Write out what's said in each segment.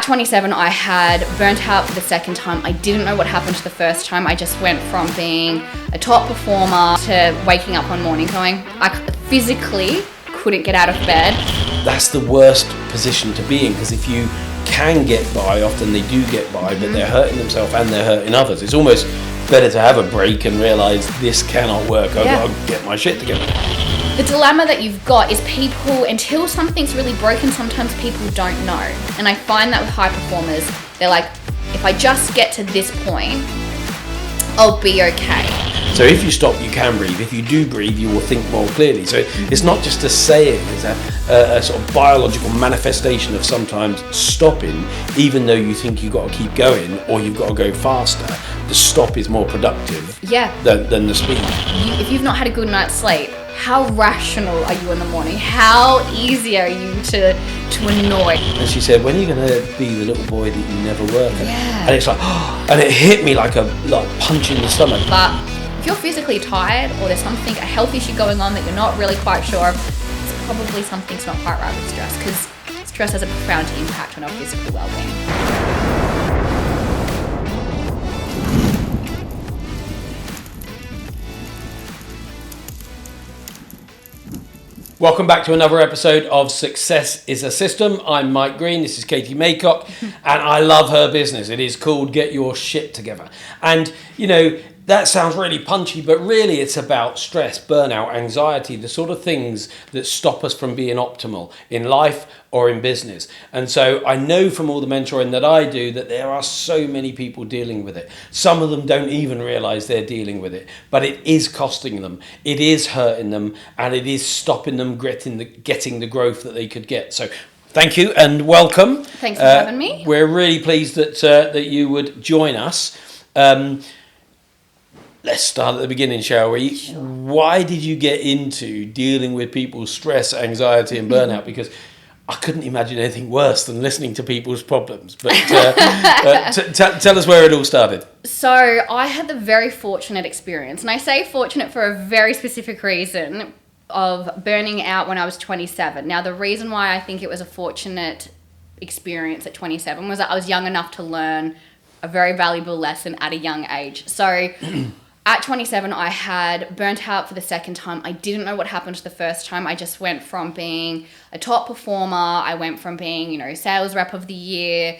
At 27, I had burnt out for the second time. I didn't know what happened the first time. I just went from being a top performer to waking up one morning going, I physically couldn't get out of bed. That's the worst position to be in, because if you can get by, often they do get by, but they're hurting themselves and they're hurting others. It's almost better to have a break and realise this cannot work. I've got to get my shit together. The dilemma that you've got is people, until something's really broken, sometimes people don't know. And I find that with high performers, they're like, if I just get to this point, I'll be okay. So if you stop, you can breathe. If you do breathe, you will think more clearly. So it's not just a saying, it's a sort of biological manifestation of sometimes stopping, even though you think you've got to keep going or you've got to go faster. The stop is more productive than the speed. If you've not had a good night's sleep, how rational are you in the morning? How easy are you to annoy? And she said, when are you going to be the little boy that you never were? Yeah. And it's like, and it hit me like a punch in the stomach. But if you're physically tired or there's something, a health issue going on that you're not really quite sure of, it's probably something's not quite right with stress, because stress has a profound impact on our physical well-being. Welcome back to another episode of Success is a System. I'm Mike Greene, this is Katie Maycock, and I love her business. It is called Get Your Shit Together. And, you know, that sounds really punchy, but really it's about stress, burnout, anxiety, the sort of things that stop us from being optimal in life or in business. And so I know from all the mentoring that I do that there are so many people dealing with it. Some of them don't even realize they're dealing with it, but it is costing them, it is hurting them, and it is stopping them getting the growth that they could get. So thank you and welcome. Thanks for having me. We're really pleased that you would join us. Let's start at the beginning, shall we? Sure. Why did you get into dealing with people's stress, anxiety and burnout? Because I couldn't imagine anything worse than listening to people's problems. But tell us where it all started. So I had the very fortunate experience, and I say fortunate for a very specific reason, of burning out when I was 27. Now, the reason why I think it was a fortunate experience at 27 was that I was young enough to learn a very valuable lesson at a young age. So at 27, I had burnt out for the second time. I didn't know what happened the first time. I just went from being a top performer. I went from being, sales rep of the year,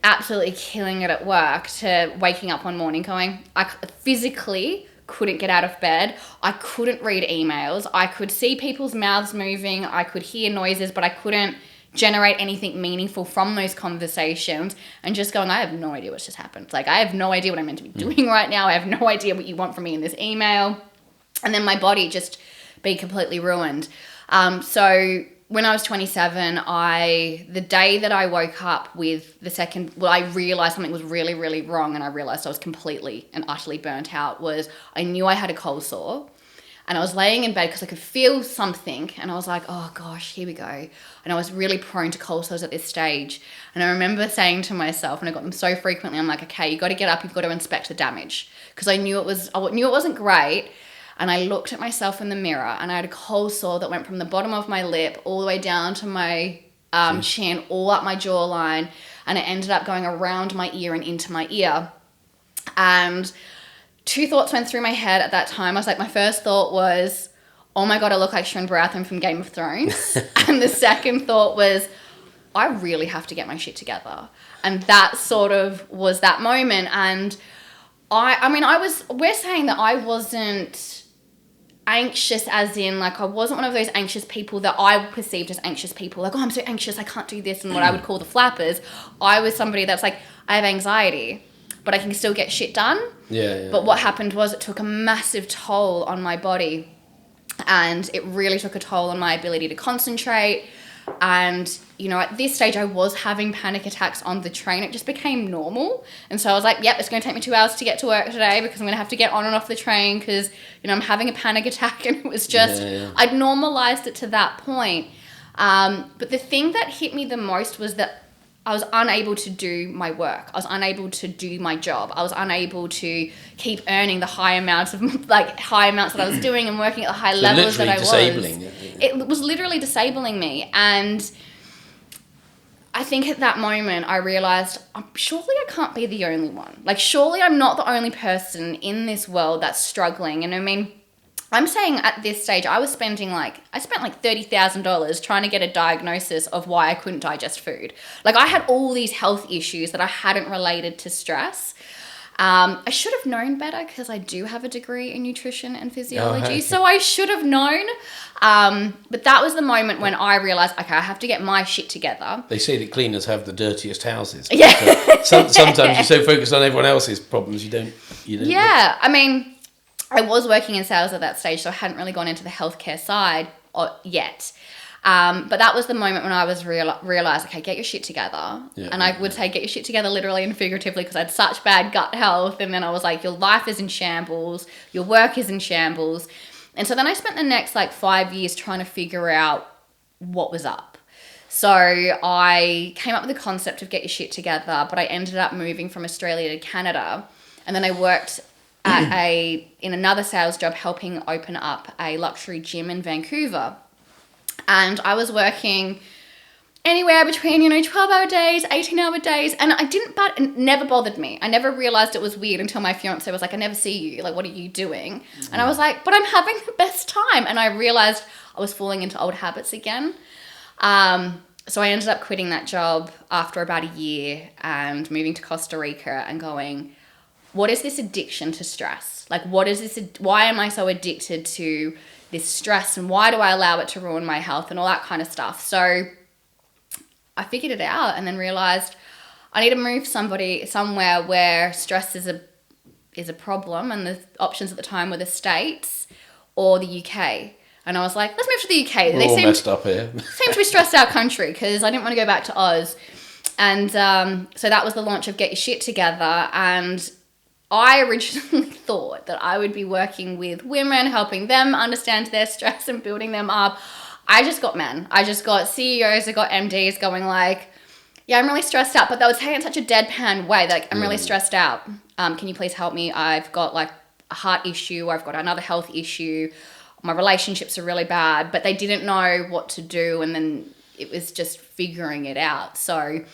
absolutely killing it at work, to waking up one morning going, I physically couldn't get out of bed. I couldn't read emails. I could see people's mouths moving. I could hear noises, but I couldn't generate anything meaningful from those conversations, and just going, I have no idea what's just happened. Like, I have no idea what I'm meant to be doing right now. I have no idea what you want from me in this email. And then my body just be completely ruined. So when I was 27, the day that I woke up with I realized something was really, really wrong, and I realized I was completely and utterly burnt out, was I knew I had a cold sore. And I was laying in bed because I could feel something, and I was like, oh gosh, here we go. And I was really prone to cold sores at this stage. And I remember saying to myself, and I got them so frequently, I'm like, okay, you got to get up, you've got to inspect the damage. Because I knew it wasn't great. And I looked at myself in the mirror, and I had a cold sore that went from the bottom of my lip all the way down to my chin, all up my jawline. And it ended up going around my ear and into my ear. And two thoughts went through my head at that time. I was like, my first thought was, oh my God, I look like Sean Baratheon from Game of Thrones. And the second thought was, I really have to get my shit together. And that sort of was that moment. And we're saying that I wasn't anxious, as in, like, I wasn't one of those anxious people that I perceived as anxious people. Like, oh, I'm so anxious, I can't do this, and what I would call the flappers. I was somebody that's like, I have anxiety, but I can still get shit done. But what happened was it took a massive toll on my body, and it really took a toll on my ability to concentrate. And, at this stage I was having panic attacks on the train. It just became normal. And so I was like, yep, it's going to take me 2 hours to get to work today, because I'm going to have to get on and off the train because, I'm having a panic attack. And it was just, I'd normalized it to that point. But the thing that hit me the most was that I was unable to do my work. I was unable to do my job. I was unable to keep earning the high amounts that I was doing and working at the high levels that I was. Disabling. It was literally disabling me. And I think at that moment I realized, surely I can't be the only one. Like, surely I'm not the only person in this world that's struggling. And I mean, I'm saying at this stage, I spent like $30,000 trying to get a diagnosis of why I couldn't digest food. Like, I had all these health issues that I hadn't related to stress. I should have known better because I do have a degree in nutrition and physiology, so I should have known. But that was the moment when I realized, okay, I have to get my shit together. They say that cleaners have the dirtiest houses. Yeah. So sometimes you're so focused on everyone else's problems, you don't. Yeah, I mean, I was working in sales at that stage, so I hadn't really gone into the healthcare side yet. But that was the moment when I was realized, okay, get your shit together. And I would say get your shit together literally and figuratively because I had such bad gut health. And then I was like, your life is in shambles. Your work is in shambles. And so then I spent the next 5 years trying to figure out what was up. So I came up with the concept of get your shit together, but I ended up moving from Australia to Canada. And then I worked in another sales job helping open up a luxury gym in Vancouver. And I was working anywhere between, 12-hour days, 18-hour days. And it never bothered me. I never realized it was weird until my fiance was like, I never see you. Like, what are you doing? Mm-hmm. And I was like, but I'm having the best time. And I realized I was falling into old habits again. So I ended up quitting that job after about a year and moving to Costa Rica and going, what is this addiction to stress? Like, why am I so addicted to this stress and why do I allow it to ruin my health and all that kind of stuff? So I figured it out and then realized I need to move somewhere where stress is a problem, and the options at the time were the States or the UK. And I was like, let's move to the UK. We're all messed up here. Seemed to be stressed out country because I didn't want to go back to Oz. And so that was the launch of Get Your Shit Together. And I originally thought that I would be working with women, helping them understand their stress and building them up. I just got men. I just got CEOs, I got MDs going like, yeah, I'm really stressed out. But they would say it in such a deadpan way, like, I'm really stressed out. Can you please help me? I've got a heart issue. I've got another health issue. My relationships are really bad. But they didn't know what to do. And then it was just figuring it out. So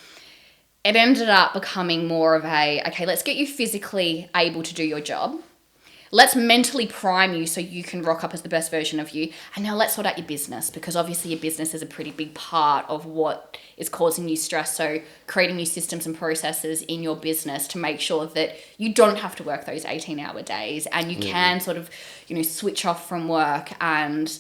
it ended up becoming more of okay, let's get you physically able to do your job. Let's mentally prime you so you can rock up as the best version of you. And now let's sort out your business, because obviously your business is a pretty big part of what is causing you stress. So creating new systems and processes in your business to make sure that you don't have to work those 18-hour days and you can sort of, switch off from work and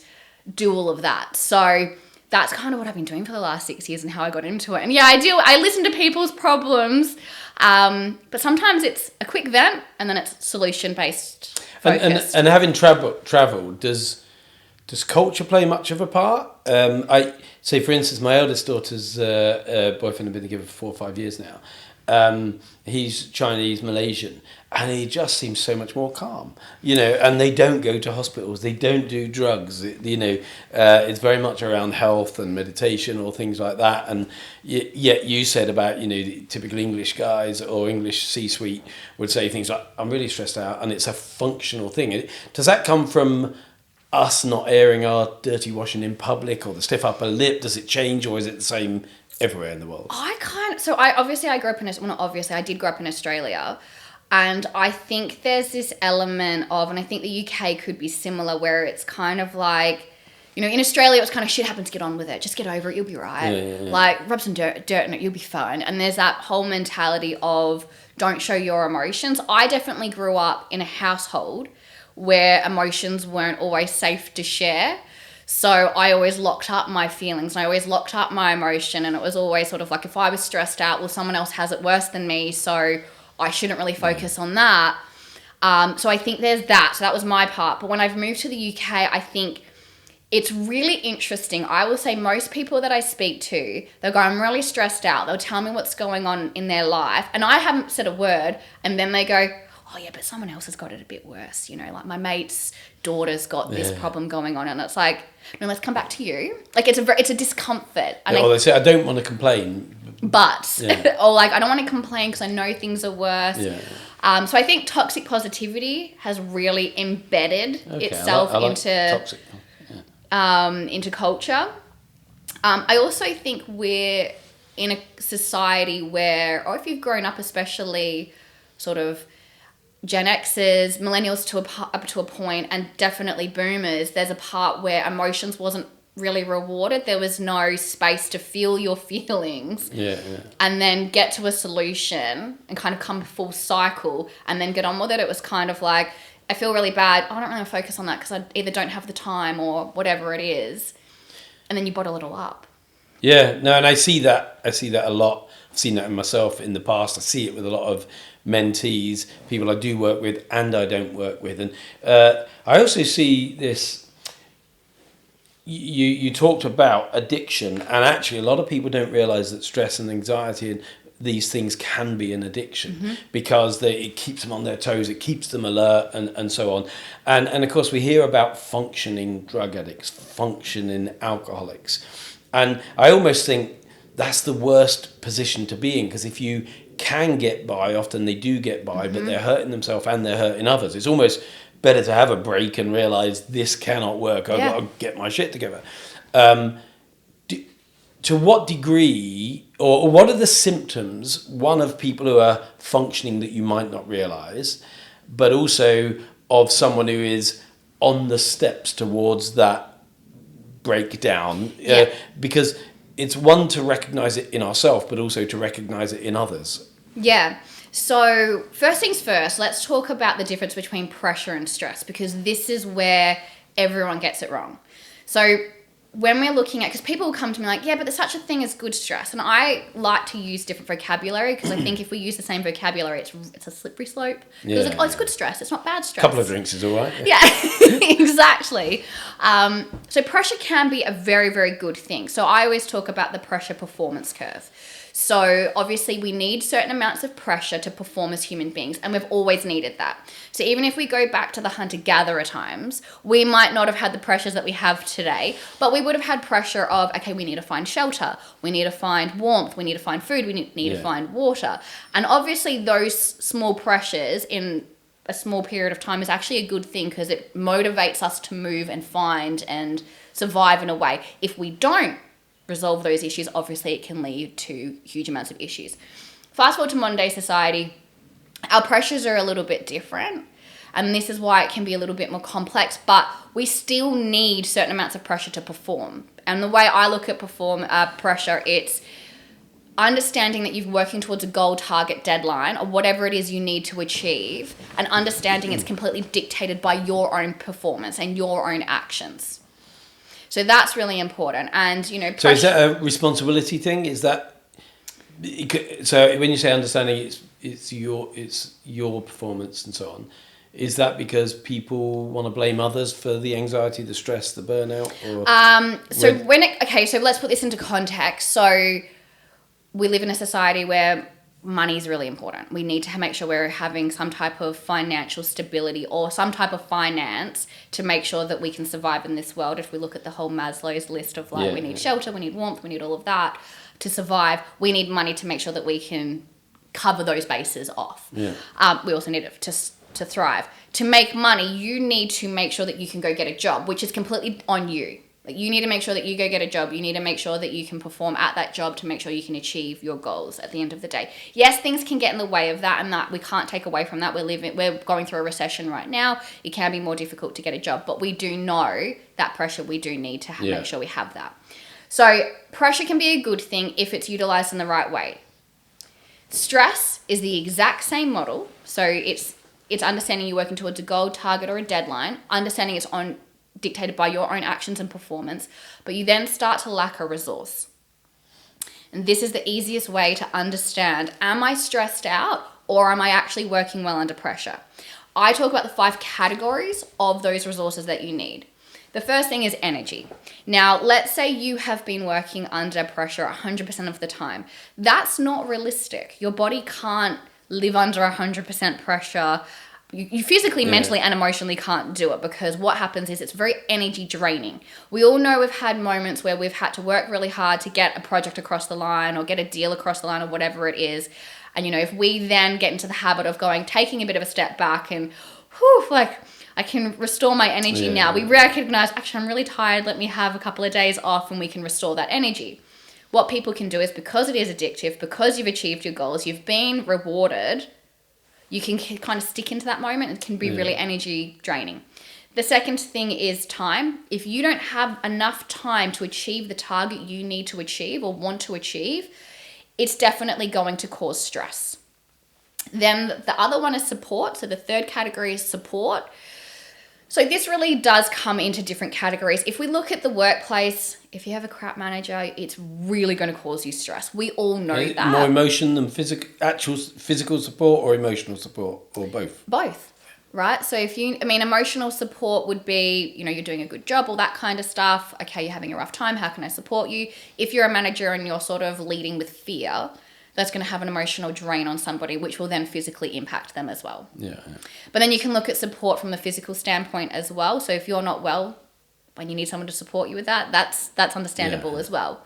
do all of that. So that's kind of what I've been doing for the last 6 years and how I got into it. And yeah, I listen to people's problems, but sometimes it's a quick vent and then it's solution-based focused. And having travelled, does culture play much of a part? I say, for instance, my eldest daughter's boyfriend had been together for 4 or 5 years now. He's Chinese, Malaysian, and he just seems so much more calm, and they don't go to hospitals, they don't do drugs, it's very much around health and meditation or things like that. And yet you said about, the typical English guys or English C-suite would say things like, I'm really stressed out, and it's a functional thing. Does that come from us not airing our dirty washing in public or the stiff upper lip? Does it change, or is it the same everywhere in the world? I did grow up in Australia, and I think there's this element of, and I think the UK could be similar, where it's kind of like, in Australia it was kind of shit happens, get on with it, just get over it, you'll be right. Yeah. Like, rub some dirt in it, you'll be fine. And there's that whole mentality of don't show your emotions. I definitely grew up in a household where emotions weren't always safe to share. So I always locked up my feelings and I always locked up my emotion, and it was always sort of like, if I was stressed out, well, someone else has it worse than me, so I shouldn't really focus on that. So I think there's that. So that was my part. But when I've moved to the UK, I think it's really interesting. I will say most people that I speak to, they'll go, I'm really stressed out. They'll tell me what's going on in their life, and I haven't said a word, and then they go, oh yeah, but someone else has got it a bit worse. Like my mate's daughter's got this problem going on, and it's like, no, let's come back to you. Like it's a discomfort. And they say, I don't want to complain. But, or like, I don't want to complain because I know things are worse. Yeah. So I think toxic positivity has really embedded itself into culture. I also think we're in a society where, or if you've grown up, especially sort of Gen Xers, millennials up to a point, and definitely boomers, there's a part where emotions wasn't really rewarded. There was no space to feel your feelings and then get to a solution and kind of come full cycle and then get on with it. It was kind of like, I feel really bad. I don't really focus on that because I either don't have the time or whatever it is. And then you bottle it all up. Yeah, no, and I see that a lot. I've seen that in myself in the past. I see it with a lot of mentees, people I do work with and I don't work with. And I also see this. You talked about addiction, and actually a lot of people don't realize that stress and anxiety and these things can be an addiction because it keeps them on their toes, it keeps them alert and so on. And of course we hear about functioning drug addicts, functioning alcoholics. And I almost think that's the worst position to be in, because if you can get by, often they do get by, but they're hurting themselves and they're hurting others. It's almost better to have a break and realize this cannot work. I've got to get my shit together. To what degree, or what are the symptoms, one, of people who are functioning that you might not realize, but also of someone who is on the steps towards that breakdown? Because it's one to recognize it in ourselves, but also to recognize it in others. Yeah. So first things first, let's talk about the difference between pressure and stress, because this is where everyone gets it wrong. So when we're looking at, because people will come to me like, yeah, but there's such a thing as good stress. And I like to use different vocabulary, because I think if we use the same vocabulary, it's a slippery slope. It's like, oh, it's good stress. It's not bad stress. A couple of drinks is all right. Yeah, exactly. So pressure can be a very, very good thing. So I always talk about the pressure performance curve. So obviously we need certain amounts of pressure to perform as human beings, and we've always needed that. So even if we go back to the hunter-gatherer times, we might not have had the pressures that we have today, but we would have had pressure of, okay, we need to find shelter, we need to find warmth, we need to find food, we need to find water. And obviously those small pressures in a small period of time is actually a good thing, because it motivates us to move and find and survive in a way. If we don't resolve those issues, obviously it can lead to huge amounts of issues. Fast forward to modern day society, our pressures are a little bit different, and this is why it can be a little bit more complex, but we still need certain amounts of pressure to perform. And the way I look at pressure, it's understanding that you're working towards a goal, target, deadline, or whatever it is you need to achieve, and understanding it's completely dictated by your own performance and your own actions. So that's really important. And, pressure. So is that a responsibility thing? Is that, so when you say understanding it's your performance and so on, is that because people want to blame others for the anxiety, the stress, the burnout? Or so let's put this into context. So we live in a society where money is really important. We need to make sure we're having some type of financial stability or some type of finance to make sure that we can survive in this world. If we look at the whole Maslow's list of we need shelter, we need warmth, we need all of that to survive. We need money to make sure that we can cover those bases off. We also need it to thrive. To make money, you need to make sure that you can go get a job, which is completely on you. Like, you need to make sure that you go get a job. You need to make sure that you can perform at that job to make sure you can achieve your goals at the end of the day. Yes, things can get in the way of that, and that we can't take away from that. We're going through a recession right now. It can be more difficult to get a job, but we do know that pressure, we do need to make sure we have that. So pressure can be a good thing if it's utilized in the right way. Stress is the exact same model. So it's understanding you're working towards a goal, target, or a deadline, understanding it's dictated by your own actions and performance, but you then start to lack a resource. And this is the easiest way to understand, am I stressed out or am I actually working well under pressure? I talk about the 5 categories of those resources that you need. The first thing is energy. Now, let's say you have been working under pressure 100% of the time. That's not realistic. Your body can't live under 100% pressure. You physically, mentally, and emotionally can't do it, because what happens is it's very energy draining. We all know we've had moments where we've had to work really hard to get a project across the line or get a deal across the line or whatever it is. And, if we then get into the habit of taking a bit of a step back and, I can restore my energy now. We recognize, actually, I'm really tired. Let me have a couple of days off and we can restore that energy. what people can do is, because it is addictive, because you've achieved your goals, you've been rewarded, you can kind of stick into that moment. It can be really energy draining. The second thing is time. If you don't have enough time to achieve the target you need to achieve or want to achieve, it's definitely going to cause stress. Then the other one is support. So the third category is support. So this really does come into different categories. If we look at the workplace, if you have a crap manager, it's really going to cause you stress. We all know that. More emotion than actual physical support, or emotional support, or both? Both, right? So emotional support would be, you're doing a good job, all that kind of stuff. Okay, you're having a rough time. How can I support you? If you're a manager and you're sort of leading with fear, that's going to have an emotional drain on somebody, which will then physically impact them as well. Yeah. But then you can look at support from the physical standpoint as well. So if you're not well and you need someone to support you with that, that's understandable as well.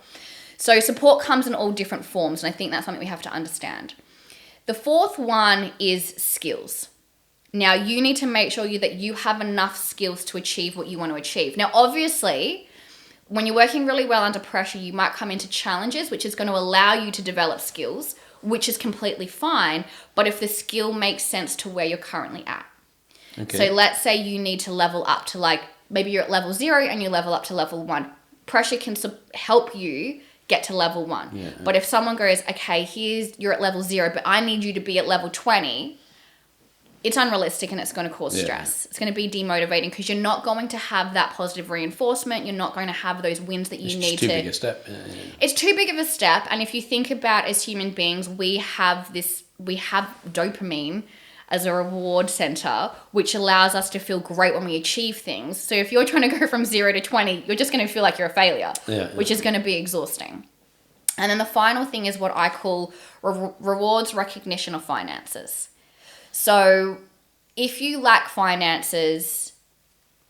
So support comes in all different forms, and I think that's something we have to understand. The fourth one is skills. Now, you need to make sure that you have enough skills to achieve what you want to achieve. Now, obviously, when you're working really well under pressure, you might come into challenges, which is going to allow you to develop skills, which is completely fine. But if the skill makes sense to where you're currently at. Okay. So let's say you need to level up to maybe you're at level 0 and you level up to level 1. Pressure can help you get to level 1. Yeah. But if someone goes, okay, you're at level 0, but I need you to be at level 20, it's unrealistic and it's going to cause stress. It's going to be demotivating because you're not going to have that positive reinforcement. You're not going to have those wins that you need to. It's too big a step. Yeah. It's too big of a step. And if you think about, as human beings, we have dopamine as a reward center, which allows us to feel great when we achieve things. So if you're trying to go from 0 to 20, you're just going to feel like you're a failure, which is going to be exhausting. And then the final thing is what I call rewards, recognition, or finances. So if you lack finances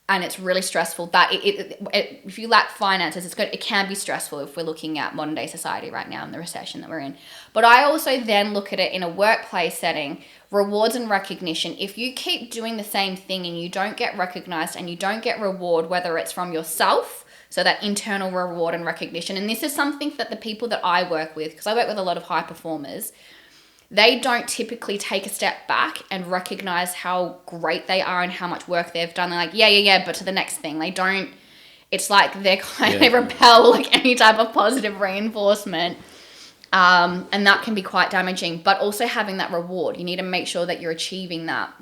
and it's really stressful, if you lack finances, it can be stressful if we're looking at modern day society right now and the recession that we're in. But I also then look at it in a workplace setting, rewards and recognition. If you keep doing the same thing and you don't get recognized and you don't get reward, whether it's from yourself, so that internal reward and recognition, and this is something that the people that I work with, because I work with a lot of high performers, they don't typically take a step back and recognize how great they are and how much work they've done. They're like, yeah, but to the next thing. They don't, it's like they repel any type of positive reinforcement. And that can be quite damaging, but also having that reward, you need to make sure that you're achieving that.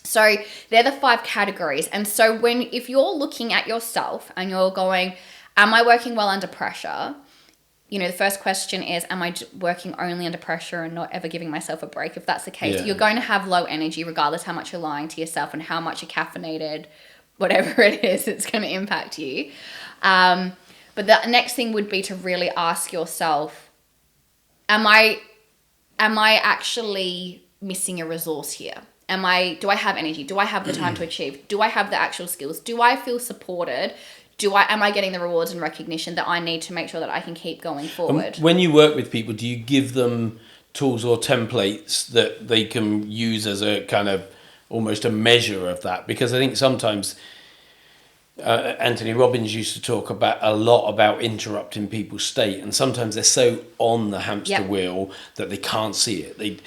So they're the 5 categories. And so if you're looking at yourself and you're going, am I working well under pressure? The first question is, am I working only under pressure and not ever giving myself a break? If that's the case, you're going to have low energy regardless how much you're lying to yourself and how much you're caffeinated, whatever it is, it's going to impact you. But the next thing would be to really ask yourself, am I actually missing a resource here? Do I have energy? Do I have the time to achieve? Do I have the actual skills? Do I feel supported? Am I getting the rewards and recognition that I need to make sure that I can keep going forward? When you work with people, do you give them tools or templates that they can use as a kind of almost a measure of that? Because I think sometimes Anthony Robbins used to talk a lot about interrupting people's state, and sometimes they're so on the hamster wheel that they can't see it.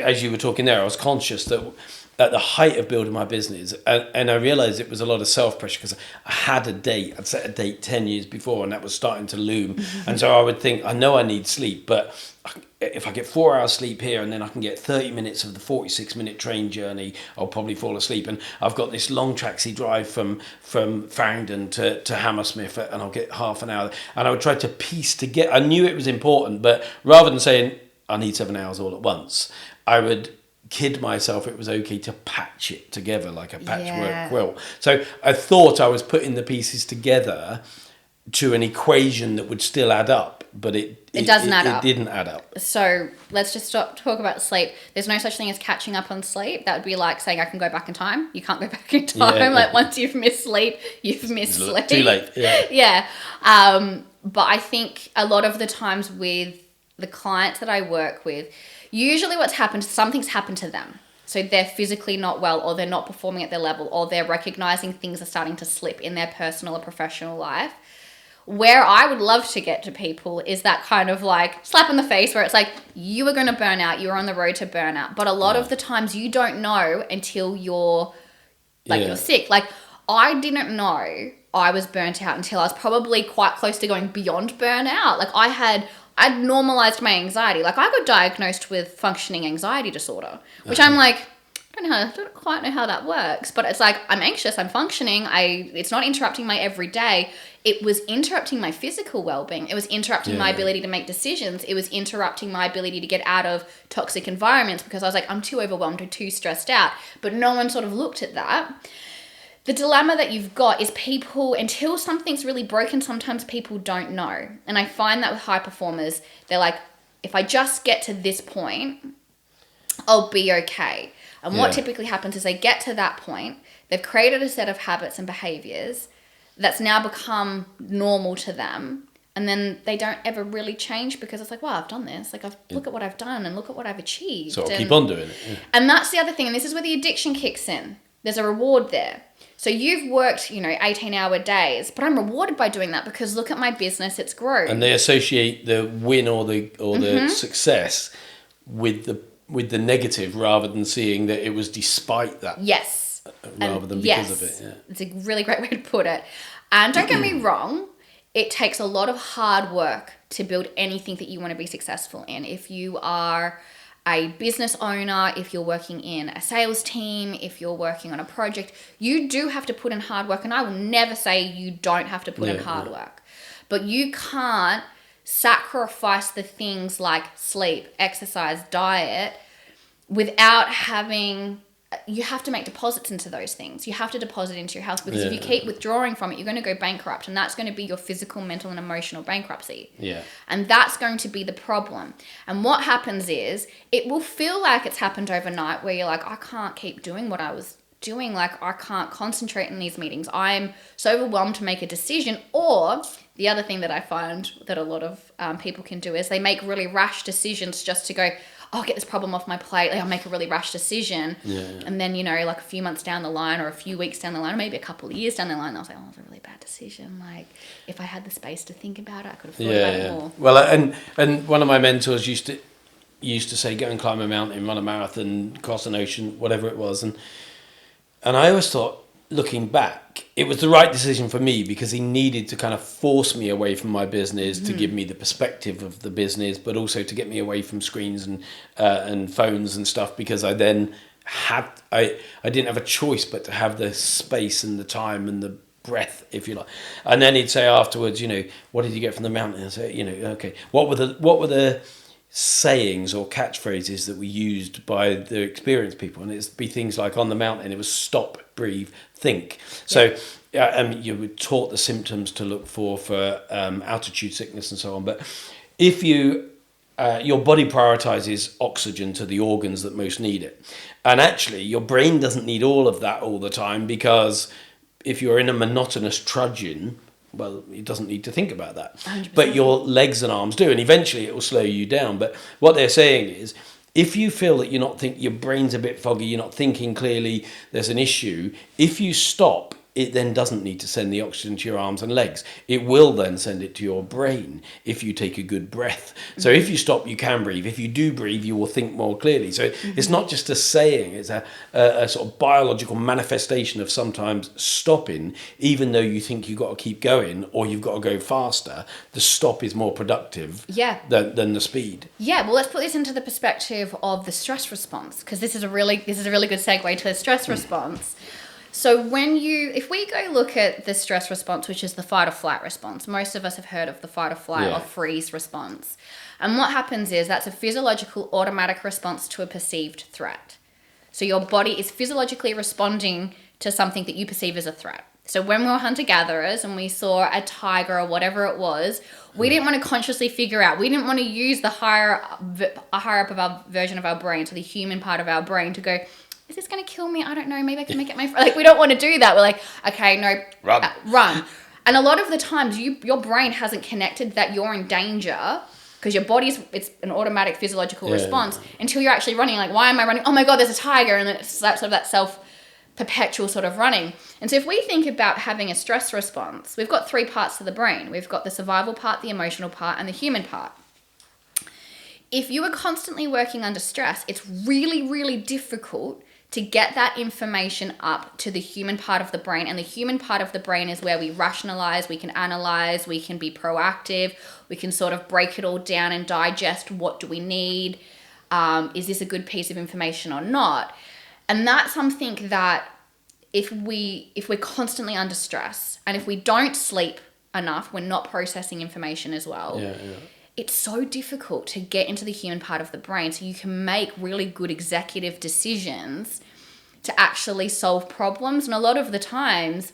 As you were talking there, I was conscious that at the height of building my business, and I realized it was a lot of self-pressure because I had a date. I'd set a date 10 years before, and that was starting to loom. And so I would think, I know I need sleep, but if I get 4 hours sleep here and then I can get 30 minutes of the 46-minute train journey, I'll probably fall asleep. And I've got this long taxi drive from Farringdon to Hammersmith, and I'll get half an hour. And I would try to piece together. I knew it was important, but rather than saying I need 7 hours all at once, I would kid myself it was okay to patch it together like a patchwork quilt. So I thought I was putting the pieces together to an equation that would still add up, but it doesn't add up. It didn't add up. So let's just talk about sleep. There's no such thing as catching up on sleep. That would be like saying I can go back in time. You can't go back in time. Once you've missed sleep, you've missed sleep. Too late. Yeah. But I think a lot of the times with the clients that I work with, usually what's happened, something's happened to them. So they're physically not well, or they're not performing at their level, or they're recognizing things are starting to slip in their personal or professional life. where I would love to get to people is that kind of like slap in the face where it's like, you are going to burn out. You're on the road to burnout. But a lot of the times you don't know until you're like, you're sick. Like, I didn't know I was burnt out until I was probably quite close to going beyond burnout. Like, I'd normalized my anxiety. Like, I got diagnosed with functioning anxiety disorder, which I'm like, I don't quite know how that works, but it's like, I'm anxious, I'm functioning, it's not interrupting my everyday. It was interrupting my physical well-being. It was interrupting my ability to make decisions. It was interrupting my ability to get out of toxic environments because I was like, I'm too overwhelmed or too stressed out. But no one sort of looked at that. The dilemma that you've got is people, until something's really broken, sometimes people don't know. And I find that with high performers, they're like, if I just get to this point, I'll be okay. And what typically happens is they get to that point, they've created a set of habits and behaviors that's now become normal to them. And then they don't ever really change because it's like, well, I've done this. Like, look at what I've done and look at what I've achieved. So I'll keep on doing it. Yeah. And that's the other thing. And this is where the addiction kicks in. There's a reward there. So you've worked, 18-hour days, but I'm rewarded by doing that because look at my business, it's grown. And they associate the win or the success with the negative rather than seeing that it was despite that. Yes. Rather than because of it. Yeah. It's a really great way to put it. And don't get me wrong, it takes a lot of hard work to build anything that you want to be successful in. If you are a business owner, if you're working in a sales team, if you're working on a project, you do have to put in hard work. And I will never say you don't have to put in hard work. But you can't sacrifice the things like sleep, exercise, diet without having... You have to make deposits into those things. You have to deposit into your health because if you keep withdrawing from it, you're going to go bankrupt, and that's going to be your physical, mental, and emotional bankruptcy. Yeah. And that's going to be the problem. And what happens is it will feel like it's happened overnight where you're like, I can't keep doing what I was doing. Like, I can't concentrate in these meetings. I'm so overwhelmed to make a decision. Or the other thing that I find that a lot of people can do is they make really rash decisions just to go, I'll get this problem off my plate. Like, I'll make a really rash decision. Yeah. And then, like a few months down the line or a few weeks down the line or maybe a couple of years down the line, I was like, oh, it was a really bad decision. Like, if I had the space to think about it, I could have thought about it more. Well, and one of my mentors used to say, go and climb a mountain, run a marathon, cross an ocean, whatever it was. And I always thought, looking back, it was the right decision for me because he needed to kind of force me away from my business to give me the perspective of the business, but also to get me away from screens and phones and stuff, because I then I didn't have a choice but to have the space and the time and the breath, if you like. And then he'd say afterwards, what did you get from the mountain? And say, okay, what were the sayings or catchphrases that were used by the experienced people? And it'd be things like, on the mountain, it was stop, breathe, think. So you were taught the symptoms to look for altitude sickness and so on. But if your body prioritizes oxygen to the organs that most need it, and actually your brain doesn't need all of that all the time, because if you're in a monotonous trudging, well, it doesn't need to think about that. 100%. But your legs and arms do, and eventually it will slow you down. But what they're saying is, if you feel that your brain's a bit foggy, you're not thinking clearly, there's an issue, if you stop, it then doesn't need to send the oxygen to your arms and legs. It will then send it to your brain if you take a good breath. So if you stop, you can breathe. If you do breathe, you will think more clearly. So it's not just a saying, it's a sort of biological manifestation of sometimes stopping, even though you think you've got to keep going or you've got to go faster. The stop is more productive than the speed. Yeah, well, let's put this into the perspective of the stress response, because this is a really good segue to the stress response. So if we go look at the stress response, which is the fight or flight response, most of us have heard of the fight or flight or freeze response. And what happens is that's a physiological automatic response to a perceived threat. So your body is physiologically responding to something that you perceive as a threat. So when we were hunter-gatherers and we saw a tiger or whatever it was, we didn't want to consciously figure out. We didn't want to use the higher up of our version of our brain, so the human part of our brain, to go, is this going to kill me? I don't know. Maybe I can make it my friend. Like, we don't want to do that. We're like, okay, no, run. And a lot of the times your brain hasn't connected that you're in danger, because your body's, it's an automatic physiological response until you're actually running. Like, why am I running? Oh my God, there's a tiger. And then it's sort of that perpetual sort of running. And so if we think about having a stress response, we've got 3 parts to the brain. We've got the survival part, the emotional part, and the human part. If you are constantly working under stress, it's really, really difficult to get that information up to the human part of the brain. And the human part of the brain is where we rationalize, we can analyze, we can be proactive, we can sort of break it all down and digest what do we need. Is this a good piece of information or not? And that's something that if we're constantly under stress and if we don't sleep enough, we're not processing information as well. It's so difficult to get into the human part of the brain so you can make really good executive decisions to actually solve problems. And a lot of the times,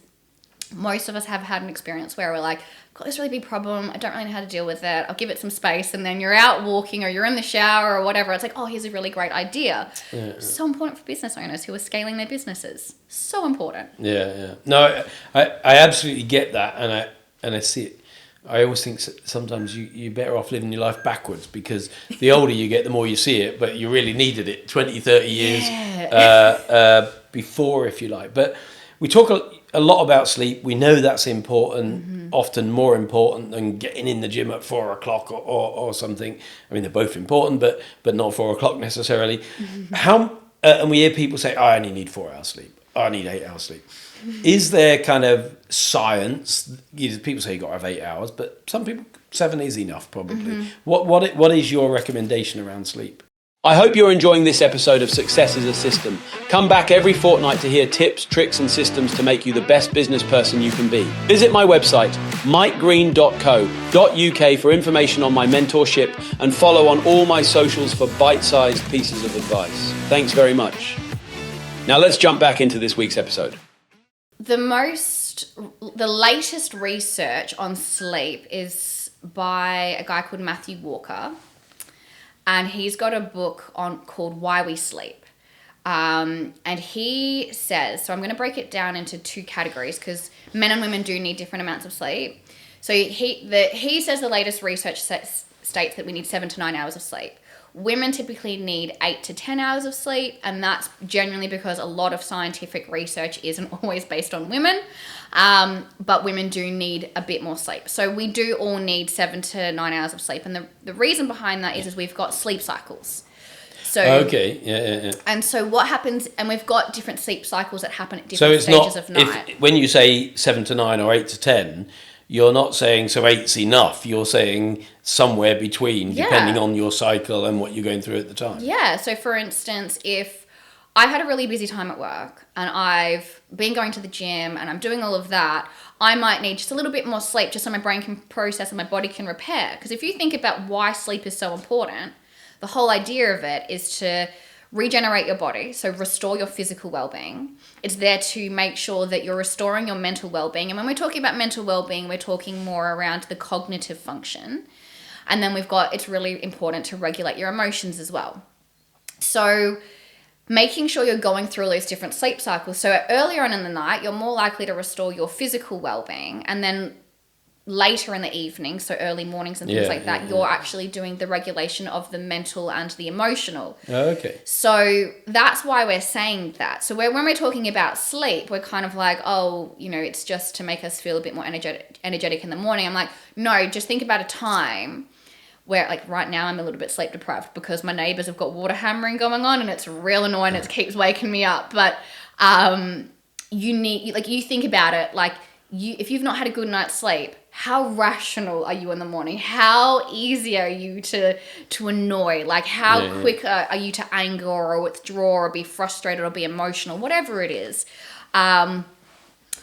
most of us have had an experience where we're like, got this really big problem, I don't really know how to deal with it, I'll give it some space, and then you're out walking or you're in the shower or whatever, it's like, oh, here's a really great idea. So important for business owners who are scaling their businesses. So important. No, I absolutely get that, and I see it. I always think sometimes you're better off living your life backwards, because the older you get, the more you see it, but you really needed it 20, 30 years before, if you like. But we talk a lot about sleep. We know that's important, often more important than getting in the gym at 4 o'clock or something. I mean, they're both important, but not 4 o'clock necessarily. And we hear people say, I only need 4 hours sleep. I need 8 hours sleep. Is there kind of science? People say you've got to have 8 hours, but some people, 7 is enough probably. What is your recommendation around sleep? I hope you're enjoying this episode of Success is a System. Come back every fortnight to hear tips, tricks and systems to make you the best business person you can be. Visit my website, mikegreene.co.uk for information on my mentorship, and follow on all my socials for bite-sized pieces of advice. Thanks very much. Now let's jump back into this week's episode. The latest research on sleep is by a guy called Matthew Walker. And he's got a book called Why We Sleep. And he says, so I'm going to break it down into 2 categories because men and women do need different amounts of sleep. So he says the latest research states that we need 7 to 9 hours of sleep. Women typically need 8 to 10 hours of sleep, and that's generally because a lot of scientific research isn't always based on women, but women do need a bit more sleep. So we do all need 7 to 9 hours of sleep, and the reason behind that is we've got sleep cycles. So And so what happens, and we've got different sleep cycles that happen at different stages of night. When you say 7 to 9 or 8 to 10, you're not saying so 8's enough. You're saying somewhere between, depending on your cycle and what you're going through at the time. Yeah. So for instance, if I had a really busy time at work and I've been going to the gym and I'm doing all of that, I might need just a little bit more sleep just so my brain can process and my body can repair. Because if you think about why sleep is so important, the whole idea of it is to regenerate your body, so restore your physical well-being. It's there to make sure that you're restoring your mental well-being. And when we're talking about mental well-being, we're talking more around the cognitive function. And then it's really important to regulate your emotions as well. So making sure you're going through all those different sleep cycles. So earlier on in the night, you're more likely to restore your physical well-being. And then later in the evening, so early mornings and things you're actually doing the regulation of the mental and the emotional. Okay. So that's why we're saying that. So when we're talking about sleep, we're kind of like, it's just to make us feel a bit more energetic in the morning. I'm like, no, just think about a time where, like right now, I'm a little bit sleep deprived because my neighbors have got water hammering going on and it's real annoying. It keeps waking me up. But you think about it, like if you've not had a good night's sleep, how rational are you in the morning? How easy are you to annoy? Like how quick are you to anger or withdraw or be frustrated or be emotional, whatever it is.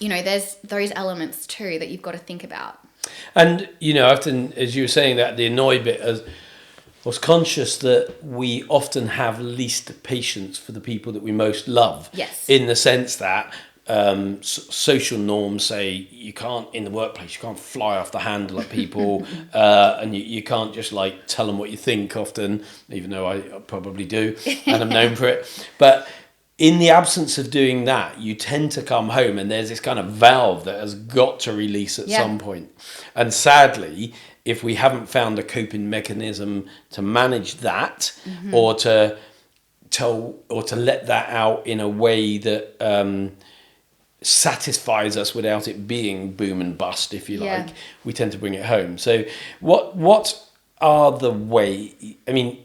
There's those elements too that you've got to think about. And, often, as you were saying that, the annoy bit, I was conscious that we often have least patience for the people that we most love. Yes. In the sense that social norms say you can't, in the workplace, you can't fly off the handle at people and you can't just like tell them what you think often, even though I probably do and I'm known for it. But in the absence of doing that, you tend to come home and there's this kind of valve that has got to release at some point. And sadly, if we haven't found a coping mechanism to manage that or to tell or to let that out in a way that satisfies us without it being boom and bust, if you like. We tend to bring it home. So what are the way, I mean,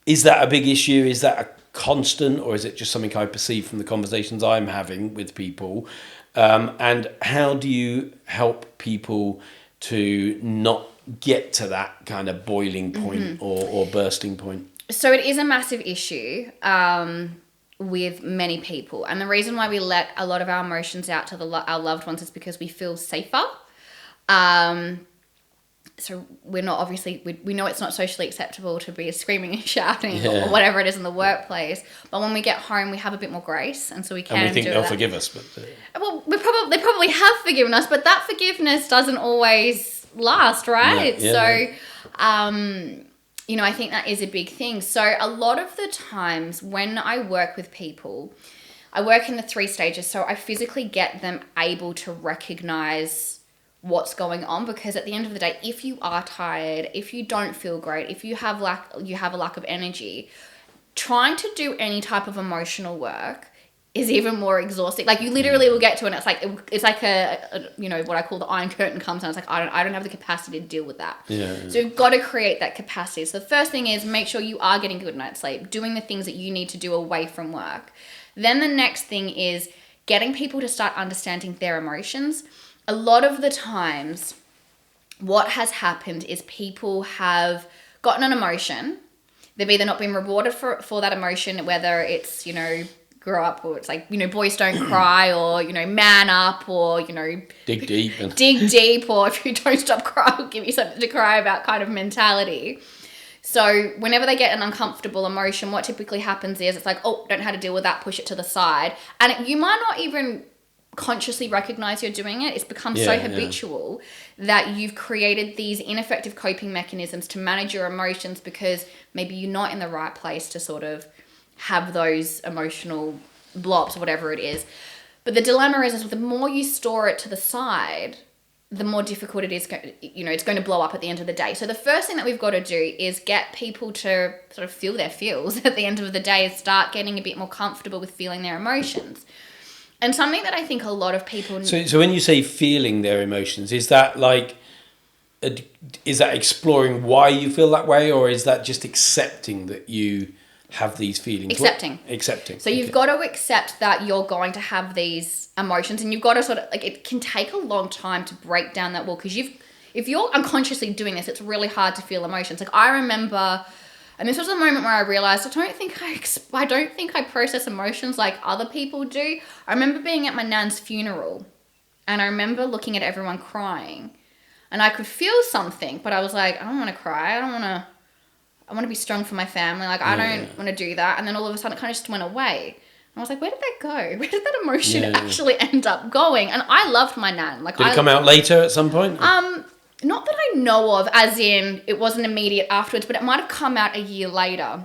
is that a big issue? Is that a constant, or is it just something I perceive from the conversations I'm having with people? And how do you help people to not get to that kind of boiling point or bursting point? So it is a massive issue with many people. And the reason why we let a lot of our emotions out to our loved ones is because we feel safer. So we're not, obviously, we know it's not socially acceptable to be screaming and shouting or whatever it is in the workplace. But when we get home, we have a bit more grace. And so we can and we think do they'll that. forgive us. But Well, they probably have forgiven us, but that forgiveness doesn't always last, right? You know, I think that is a big thing. So a lot of the times when I work with people, I work in the 3 stages. So I physically get them able to recognize what's going on, because at the end of the day, if you are tired, if you don't feel great, if you have a lack of energy, trying to do any type of emotional work is even more exhausting. Like, you literally will get to it and it's like a you know, what I call the iron curtain comes down. It's like, I don't have the capacity to deal with that. So you've got to create that capacity. So the first thing is make sure you are getting a good night's sleep, doing the things that you need to do away from work. Then the next thing is getting people to start understanding their emotions. A lot of the times what has happened is people have gotten an emotion. They've either not been rewarded for that emotion, whether it's, you know, grow up, or it's like, you know, boys don't cry, or, you know, man up, or, you know, dig deep, or if you don't stop crying, we'll give you something to cry about kind of mentality. So whenever they get an uncomfortable emotion, what typically happens is it's like, oh, don't know how to deal with that, push it to the side. And you might not even consciously recognize you're doing it. It's become so habitual that you've created these ineffective coping mechanisms to manage your emotions, because maybe you're not in the right place to sort of have those emotional blobs, whatever it is. But the dilemma is the more you store it to the side, the more difficult it is, you know, it's going to blow up at the end of the day. So the first thing that we've got to do is get people to sort of feel their feels at the end of the day, and start getting a bit more comfortable with feeling their emotions. And something that I think a lot of people... So when you say feeling their emotions, is that like, is that exploring why you feel that way, or is that just accepting that you have these feelings? Accepting. So you've got to accept that you're going to have these emotions, and you've got to sort of, like, it can take a long time to break down that wall, because if you're unconsciously doing this, it's really hard to feel emotions. Like, I remember... And this was a moment where I realized I don't think I process emotions like other people do. I remember being at my nan's funeral, and I remember looking at everyone crying, and I could feel something, but I was like, I don't want to cry. I want to be strong for my family. Like, I don't want to do that. And then all of a sudden it kind of just went away. And I was like, where did that go? Where did that emotion actually end up going? And I loved my nan. Like, did it come out later at some point? Not that I know of, as in it wasn't immediate afterwards, but it might have come out a year later.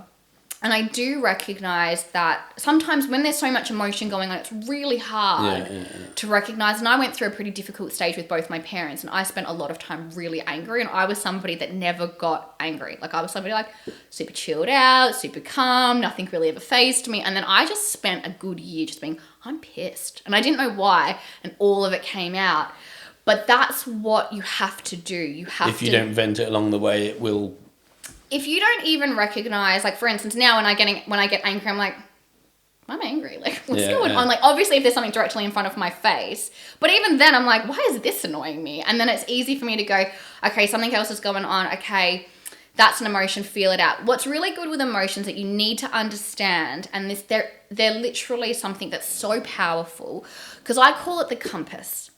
And I do recognize that sometimes when there's so much emotion going on, it's really hard to recognize. And I went through a pretty difficult stage with both my parents, and I spent a lot of time really angry. And I was somebody that never got angry. Like, I was somebody like super chilled out, super calm, nothing really ever fazed me. And then I just spent a good year just being, I'm pissed. And I didn't know why. And all of it came out. But that's what you have to do. If you don't vent it along the way, it will. If you don't even recognize, like, for instance, now when I get angry, I'm like, I'm angry. Like, what's going on? Like, obviously, if there's something directly in front of my face, but even then, I'm like, why is this annoying me? And then it's easy for me to go, okay, something else is going on. Okay, that's an emotion. Feel it out. What's really good with emotions that you need to understand, and they're literally something that's so powerful, because I call it the compass.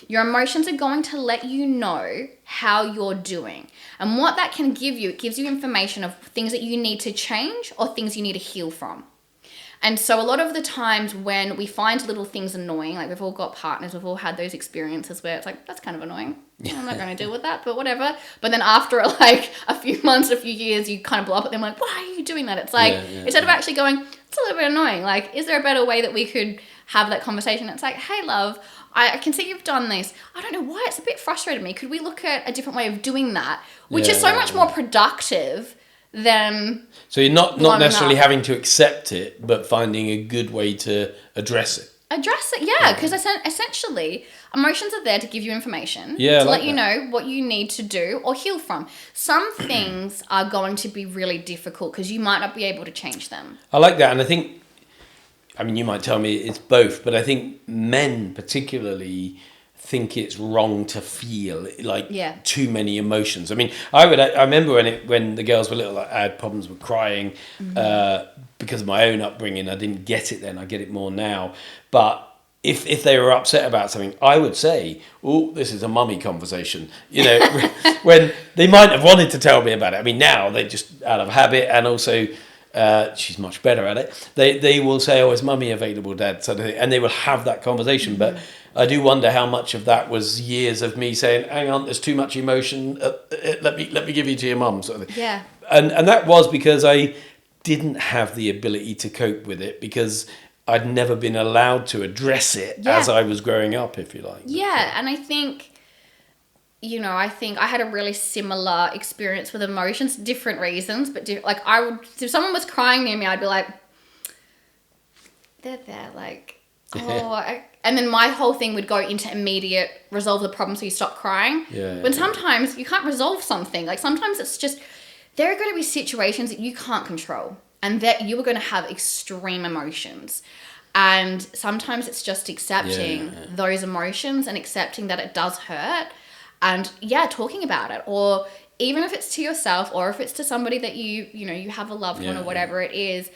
Your emotions are going to let you know how you're doing. And what that can give you, it gives you information of things that you need to change or things you need to heal from. And so a lot of the times when we find little things annoying, like, we've all got partners, we've all had those experiences where it's like, that's kind of annoying. I'm not going to deal with that, but whatever. But then after like a few months, a few years, you kind of blow up at them like, why are you doing that? It's like, instead of actually going, it's a little bit annoying. Like, is there a better way that we could have that conversation? It's like, hey, love, I can see you've done this. I don't know why. It's a bit frustrated me. Could we look at a different way of doing that? Which is so much more productive then So you're not blowing necessarily up. having to accept it, but finding a good way to address it. Address it, yeah, because essentially emotions are there to give you information, Yeah, I to like let you that. know what you need to do or heal from. Some things are going to be really difficult because you might not be able to change them. I like that, and I think, I mean, you might tell me it's both, but I think men particularly think it's wrong to feel like Yeah. too many emotions. I mean, I remember when the girls were little, I had problems with crying because of my own upbringing. I didn't get it then. I get it more now. But if they were upset about something, I would say, "Oh, this is a mummy conversation." You know, when they might have wanted to tell me about it. I mean, now they just out of habit, and also. She's much better at it. They will say, "Oh, is mummy available, Dad?" Sort of thing, and they will have that conversation. But I do wonder how much of that was years of me saying, "Hang on, there's too much emotion. Let me give you to your mum," sort of thing. Yeah. And that was because I didn't have the ability to cope with it because I'd never been allowed to address it Yeah. as I was growing up, if you like. Yeah, and I think I had a really similar experience with emotions, different reasons, but like if someone was crying near me, I'd be like, they're there, like, and then my whole thing would go into immediate resolve the problem so you stop crying. Yeah, When sometimes you can't resolve something, like sometimes it's just, there are going to be situations that you can't control and that you are going to have extreme emotions. And sometimes it's just accepting those emotions and accepting that it does hurt. And talking about it, or even if it's to yourself or if it's to somebody that you have a loved one or whatever it is,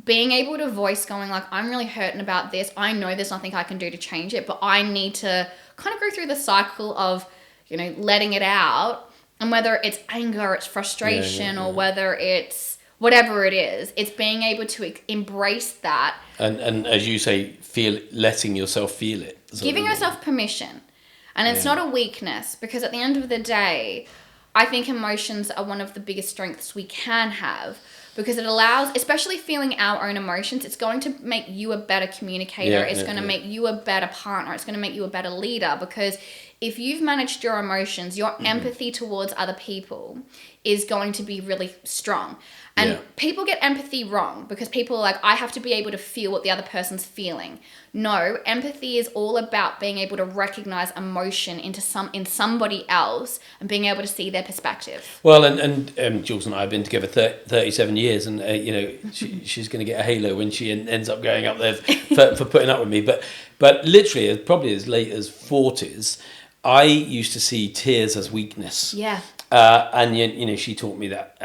being able to voice going like, I'm really hurting about this. I know there's nothing I can do to change it, but I need to kind of go through the cycle of, letting it out. And whether it's anger, it's frustration, or whether it's whatever it is, it's being able to embrace that. And as you say, letting yourself feel it. Giving yourself permission. And it's not a weakness, because at the end of the day, I think emotions are one of the biggest strengths we can have, because it allows, especially feeling our own emotions, it's going to make you a better communicator. It's going to make you a better partner. It's going to make you a better leader, because if you've managed your emotions, your empathy towards other people is going to be really strong. And people get empathy wrong because people are like, I have to be able to feel what the other person's feeling. No, empathy is all about being able to recognize emotion in somebody else and being able to see their perspective. Well, and Jules and I have been together 37 years, and she's going to get a halo when she ends up going up there for putting up with me. But literally, probably as late as 40s, I used to see tears as weakness. Yeah. And she taught me that.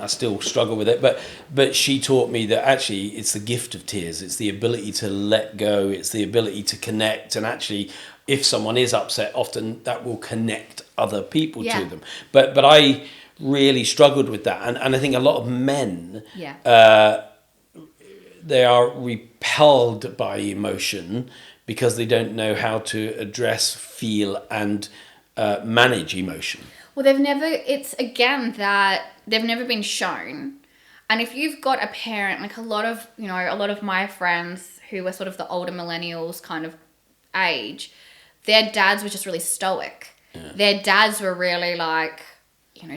I still struggle with it, but she taught me that actually it's the gift of tears. It's the ability to let go. It's the ability to connect. And actually, if someone is upset, often that will connect other people to them. But I really struggled with that, and I think a lot of men, they are repelled by emotion because they don't know how to address, feel, and manage emotion. Well, they've never been shown. And if you've got a parent, like a lot of my friends who were sort of the older millennials kind of age, their dads were just really stoic. Yeah. Their dads were really like,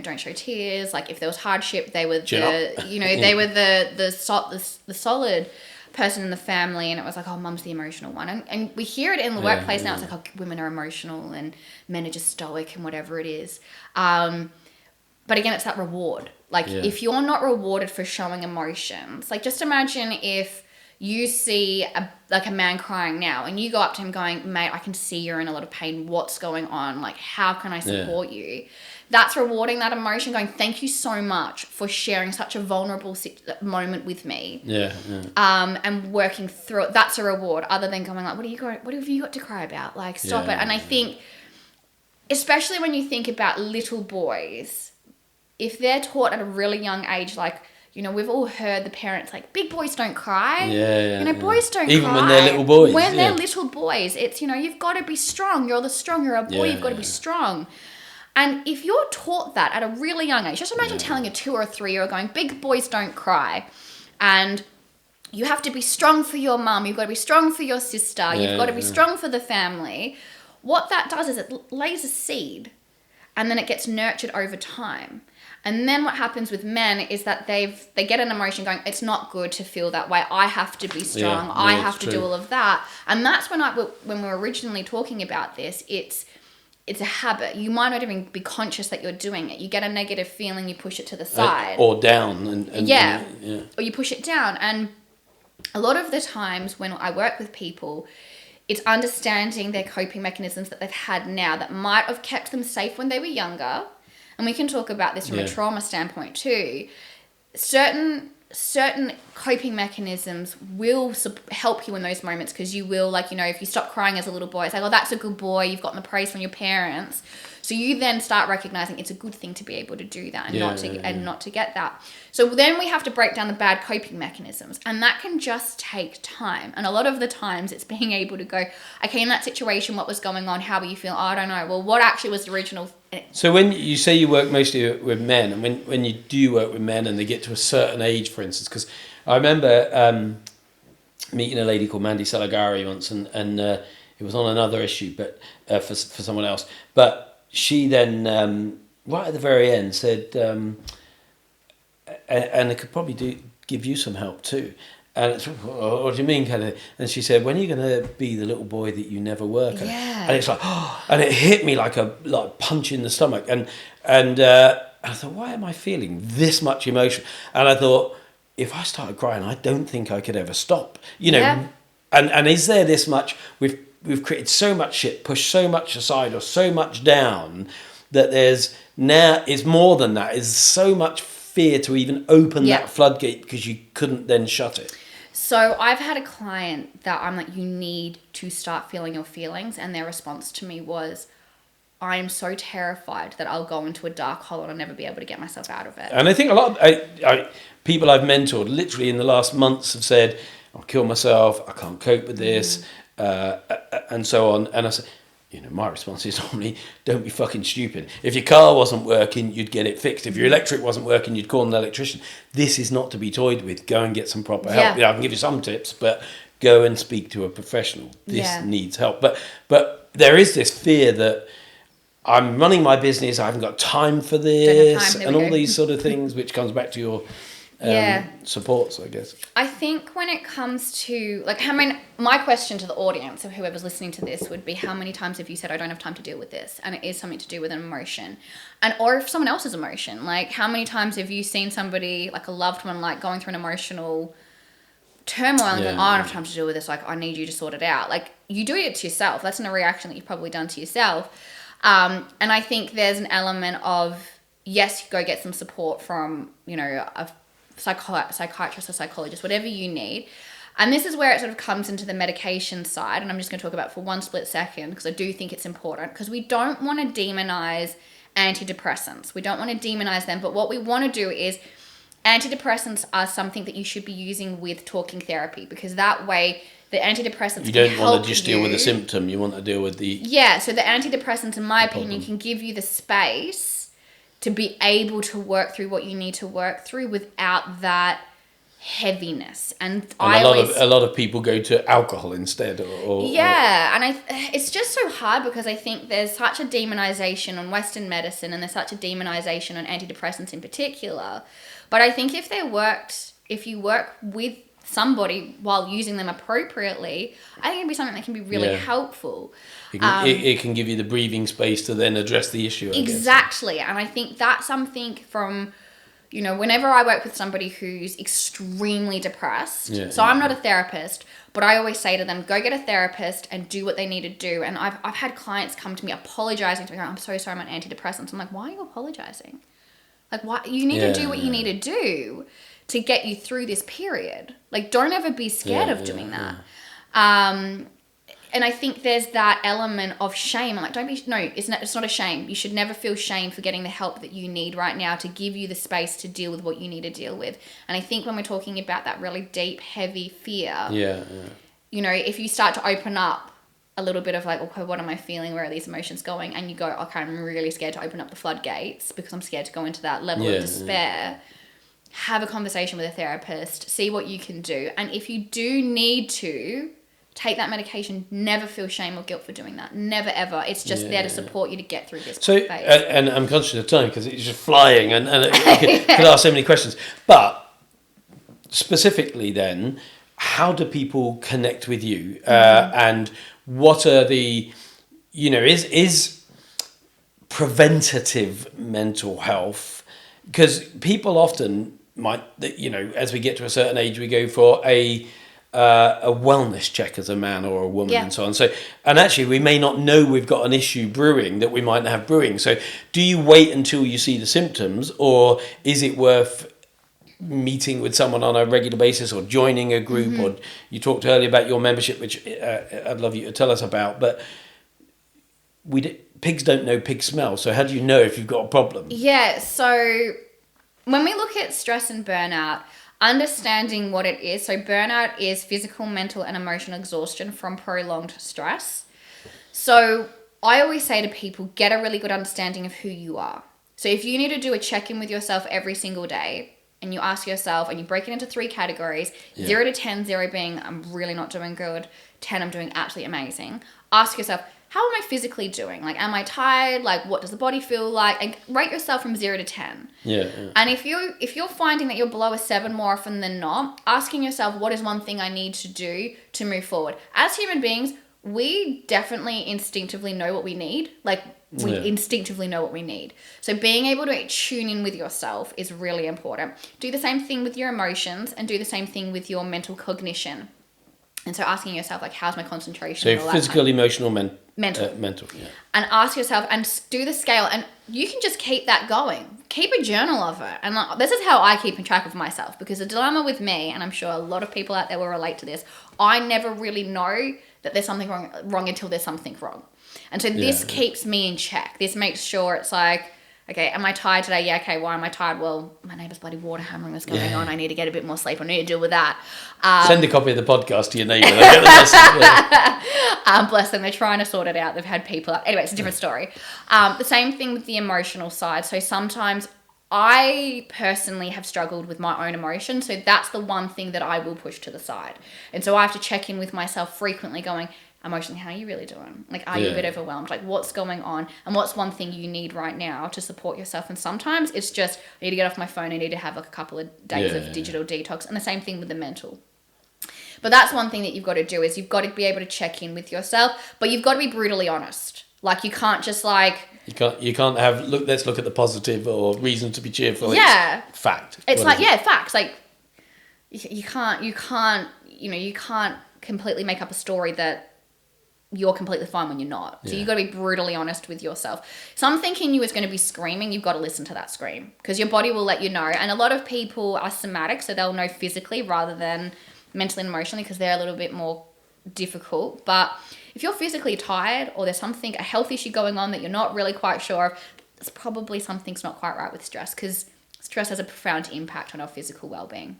don't show tears. Like if there was hardship, they were they were the solid person in the family, and it was like, oh, mum's the emotional one. And we hear it in the workplace now. It's like, oh, women are emotional and men are just stoic and whatever it is. But again, it's that reward. Like if you're not rewarded for showing emotions, like just imagine if you see a man crying now and you go up to him going, mate, I can see you're in a lot of pain. What's going on? Like, how can I support you? That's rewarding that emotion, going, thank you so much for sharing such a vulnerable moment with me. And working through it. That's a reward, other than going like, what have you got to cry about? Like, stop it. And I think, especially when you think about little boys, if they're taught at a really young age, like, we've all heard the parents like, big boys don't cry. Boys don't cry. Even when they're little boys. When they're little boys, it's, you've got to be strong. You're a boy, you've got to be strong. And if you're taught that at a really young age, just imagine telling a 2 or a 3-year-old going, big boys don't cry. And you have to be strong for your mum. You've got to be strong for your sister. You've got to be strong for the family. What that does is it lays a seed, and then it gets nurtured over time. And then what happens with men is that they get an emotion going, it's not good to feel that way. I have to be strong. I have to do all of that. And that's when when we were originally talking about this, it's a habit. You might not even be conscious that you're doing it. You get a negative feeling, you push it to the side. Or down. Or you push it down. And a lot of the times when I work with people, it's understanding their coping mechanisms that they've had now that might have kept them safe when they were younger. And we can talk about this from a trauma standpoint too. Certain coping mechanisms will help you in those moments, because you will, like, you know, if you stop crying as a little boy, it's like, oh, that's a good boy, you've gotten the praise from your parents. So you then start recognizing it's a good thing to be able to do that and not to get that. So then we have to break down the bad coping mechanisms, and that can just take time. And a lot of the times it's being able to go, okay, in that situation, what was going on? How were you feeling? Oh, I don't know. Well, what actually was the original? So when you say you work mostly with men, and when you do work with men and they get to a certain age, for instance, because I remember meeting a lady called Mandy Salagari once, and it was on another issue, but for someone else. But she then, right at the very end, said, and it could probably give you some help too. And it's, what do you mean, kind of? And she said, when are you going to be the little boy that you never were? Kind of? And it's like, oh, and it hit me like a punch in the stomach. And I thought, why am I feeling this much emotion? And I thought, if I started crying, I don't think I could ever stop. You know, and is there this much? We've created so much shit, pushed so much aside or so much down, that there's now is more than that. Is so much fear to even open that floodgate because you couldn't then shut it. So I've had a client that I'm like, you need to start feeling your feelings. And their response to me was, I am so terrified that I'll go into a dark hole and I'll never be able to get myself out of it. And I think a lot of people I've mentored literally in the last months have said, I'll kill myself, I can't cope with this, and so on. And I said, you know, my response is normally, don't be fucking stupid. If your car wasn't working, you'd get it fixed. If your electric wasn't working, you'd call an electrician. This is not to be toyed with. Go and get some proper help. I can give you some tips, but go and speak to a professional. This needs help. But there is this fear that I'm running my business, I haven't got time for this, and all these sort of things, which comes back to your supports, I guess. I think when it comes to, like, my question to the audience of whoever's listening to this would be, how many times have you said, I don't have time to deal with this, and it is something to do with an emotion, or if someone else's emotion, like, how many times have you seen somebody, like a loved one, like going through an emotional turmoil and going, oh, I don't have time to deal with this, like, I need you to sort it out. Like, you do it to yourself. That's a reaction that you've probably done to yourself. And I think there's an element of, yes, go get some support from, you know, a psychiatrist or psychologist, whatever you need. And this is where it sort of comes into the medication side. And I'm just going to talk about it for one split second, because I do think it's important, because we don't want to demonize antidepressants. We don't want to demonize them. But what we want to do is, antidepressants are something that you should be using with talking therapy, because that way the antidepressants you don't want to just deal with the symptom, you want to deal with the... Yeah, so the antidepressants, in my opinion, can give you the space to be able to work through what you need to work through without that heaviness. And a lot of people go to alcohol instead. It's just so hard, because I think there's such a demonization on Western medicine, and there's such a demonization on antidepressants in particular. But I think if you work with somebody while using them appropriately, I think it'd be something that can be really helpful. It can give you the breathing space to then address the issue. Exactly. And I think that's something from, you know, whenever I work with somebody who's extremely depressed, I'm not a therapist, but I always say to them, go get a therapist and do what they need to do. And I've had clients come to me apologizing to me, going, I'm so sorry, I'm on antidepressants. I'm like, why are you apologizing? Like, why? You need to do what you need to do to get you through this period. Like, don't ever be scared of doing that. And I think there's that element of shame. I'm like, it's not a shame. You should never feel shame for getting the help that you need right now to give you the space to deal with what you need to deal with. And I think when we're talking about that really deep, heavy fear, you know, if you start to open up a little bit of like, okay, what am I feeling? Where are these emotions going? And you go, okay, I'm really scared to open up the floodgates because I'm scared to go into that level of despair. Have a conversation with a therapist, see what you can do. And if you do need to take that medication. Never feel shame or guilt for doing that. Never, ever. It's just there to support you to get through this phase. And I'm conscious of time because it's just flying and I could ask so many questions. But specifically then, how do people connect with you? And what are the, is preventative mental health? Because people often might, as we get to a certain age, we go for a wellness check as a man or a woman and so on. So, and actually we may not know we've got an issue brewing that we might have brewing. So do you wait until you see the symptoms, or is it worth meeting with someone on a regular basis or joining a group? Or you talked earlier about your membership, which I'd love you to tell us about, but pigs don't know pig smell. So how do you know if you've got a problem? Yeah. So when we look at stress and burnout, understanding what it is. So burnout is physical, mental, and emotional exhaustion from prolonged stress. So I always say to people, get a really good understanding of who you are. So if you need to do a check-in with yourself every single day, and you ask yourself, and you break it into 3 categories, 0 to 10, 0 being I'm really not doing good, 10 I'm doing absolutely amazing. Ask yourself, how am I physically doing? Like, am I tired? Like, what does the body feel like? And rate yourself from 0 to 10. Yeah. And if you're finding that you're below a 7 more often than not, asking yourself, what is one thing I need to do to move forward? As human beings, we definitely instinctively know what we need. Like, we instinctively know what we need. So being able to tune in with yourself is really important. Do the same thing with your emotions, and do the same thing with your mental cognition. And so asking yourself, like, how's my concentration? So physical, emotional, mental. Yeah. And ask yourself, and do the scale, and you can just keep that going. Keep a journal of it. And this is how I keep in track of myself, because the dilemma with me, and I'm sure a lot of people out there will relate to this, I never really know that there's something wrong until there's something wrong. And so this keeps me in check. This makes sure it's like, okay, am I tired today? Yeah, okay, why am I tired? Well, my neighbour's bloody water hammering is going on. I need to get a bit more sleep. I need to deal with that. Send a copy of the podcast to your neighbour. Bless them. They're trying to sort it out. They've had people up. Anyway, it's a different story. The same thing with the emotional side. So sometimes I personally have struggled with my own emotions. So that's the one thing that I will push to the side. And so I have to check in with myself frequently going, emotionally, how are you really doing? Like, are you a bit overwhelmed? Like, what's going on? And what's one thing you need right now to support yourself? And sometimes it's just, I need to get off my phone. I need to have like a couple of days of digital detox. And the same thing with the mental. But that's one thing that you've got to do, is you've got to be able to check in with yourself, but you've got to be brutally honest. Like, you can't just like... You can't have, let's look at the positive or reason to be cheerful. Yeah. It's fact. It's like, facts. Like, you can't completely make up a story that you're completely fine when you're not. So you've got to be brutally honest with yourself. Something in you is going to be screaming. You've got to listen to that scream, because your body will let you know. And a lot of people are somatic, so they'll know physically rather than mentally and emotionally, because they're a little bit more difficult. But if you're physically tired, or there's something, a health issue going on that you're not really quite sure of, it's probably something's not quite right with stress, because stress has a profound impact on our physical well-being.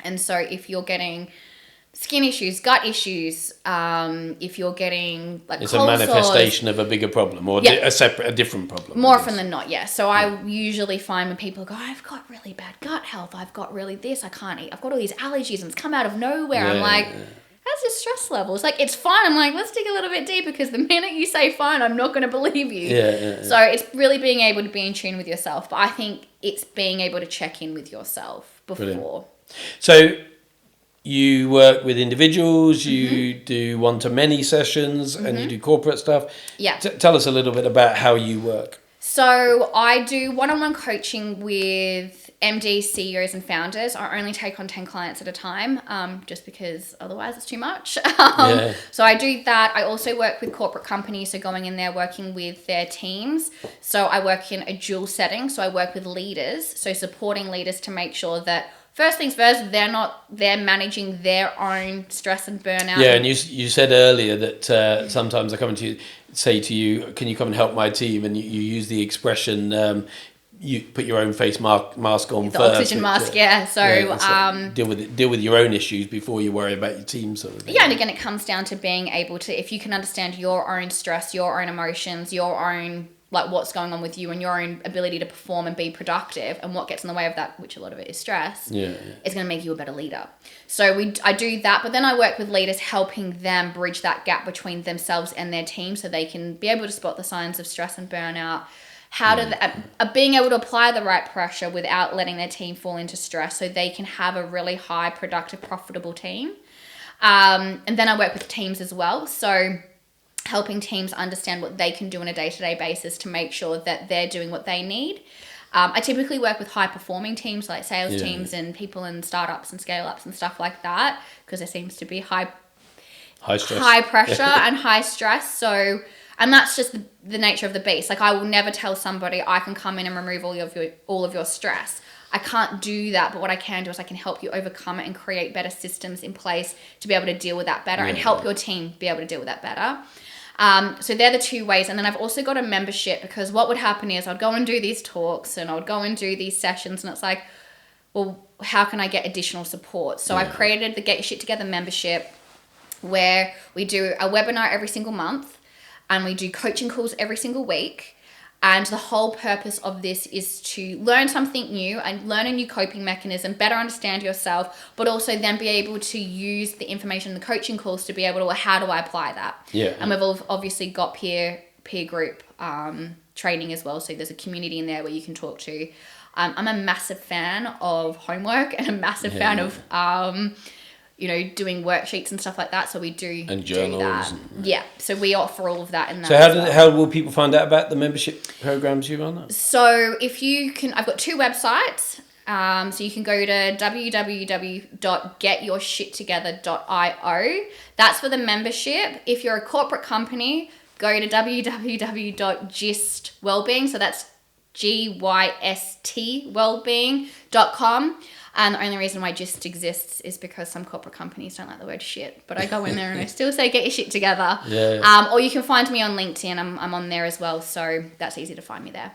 And so if you're getting skin issues, gut issues, if you're getting like it's a manifestation of a bigger problem, or a different problem. More often than not, yes. So I usually find when people go, I've got really bad gut health, I've got really this, I can't eat, I've got all these allergies and it's come out of nowhere. I'm like, how's your stress levels? Like, it's fine. I'm like, let's dig a little bit deeper, because the minute you say fine, I'm not going to believe you. So it's really being able to be in tune with yourself. But I think it's being able to check in with yourself before. Brilliant. So you work with individuals, you do one-to-many sessions, and you do corporate stuff. Yeah. Tell us a little bit about how you work. So I do one-on-one coaching with MDs, CEOs, and founders. I only take on 10 clients at a time, just because otherwise it's too much. So I do that. I also work with corporate companies, so going in there, working with their teams. So I work in a dual setting. So I work with leaders, so supporting leaders to make sure that, first things first, they're managing their own stress and burnout. Yeah, and you said earlier that sometimes I come to you, say to you, can you come and help my team? And you use the expression, you put your own face mask on the first. Oxygen mask, So deal with your own issues before you worry about your team, sort of thing. Yeah, and again, it comes down to being able to, if you can understand your own stress, your own emotions, your own like what's going on with you and your own ability to perform and be productive, and what gets in the way of that, which a lot of it is stress, is going to make you a better leader. So I do that, but then I work with leaders helping them bridge that gap between themselves and their team so they can be able to spot the signs of stress and burnout, being able to apply the right pressure without letting their team fall into stress so they can have a really high, productive, profitable team. And then I work with teams as well. So helping teams understand what they can do on a day-to-day basis to make sure that they're doing what they need. I typically work with high-performing teams like sales teams and people in startups and scale-ups and stuff like that, because there seems to be high stress, high pressure and high stress. So, and that's just the nature of the beast. Like, I will never tell somebody I can come in and remove all of your stress. I can't do that, but what I can do is I can help you overcome it and create better systems in place to be able to deal with that better and help your team be able to deal with that better. So they're the two ways. And then I've also got a membership, because what would happen is I'd go and do these talks and I would go and do these sessions, and it's like, well, how can I get additional support? So I've created the Get Your Shit Together membership, where we do a webinar every single month and we do coaching calls every single week. And the whole purpose of this is to learn something new and learn a new coping mechanism, better understand yourself, but also then be able to use the information in the coaching calls to be able to, well, how do I apply that? And we've obviously got peer group training as well. So there's a community in there where you can talk to. I'm a massive fan of homework and a massive fan of doing worksheets and stuff like that. So we do journals. Yeah. So we offer all of that in that. So how will people find out about the membership programs you run? So if you can, I've got two websites. So you can go to www.getyourshittogether.io. That's for the membership. If you're a corporate company, go to www.gystwellbeing. So that's GYST wellbeing.com. And the only reason why GYST exists is because some corporate companies don't like the word shit. But I go in there and I still say get your shit together. Or you can find me on LinkedIn. I'm on there as well. So that's easy to find me there.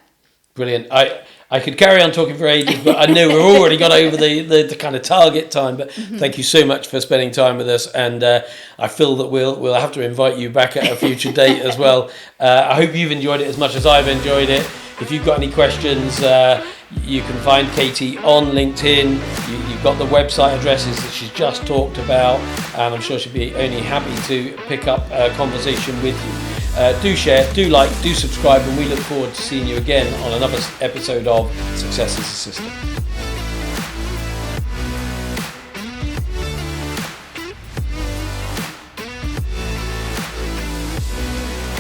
Brilliant. I could carry on talking for ages, but I know we've already got over the kind of target time. But thank you so much for spending time with us. And I feel that we'll have to invite you back at a future date as well. I hope you've enjoyed it as much as I've enjoyed it. If you've got any questions, you can find Katie on LinkedIn. You've got the website addresses that she's just talked about, and I'm sure she'll be only happy to pick up a conversation with you. Do share, do like, do subscribe, and we look forward to seeing you again on another episode of Success is a System.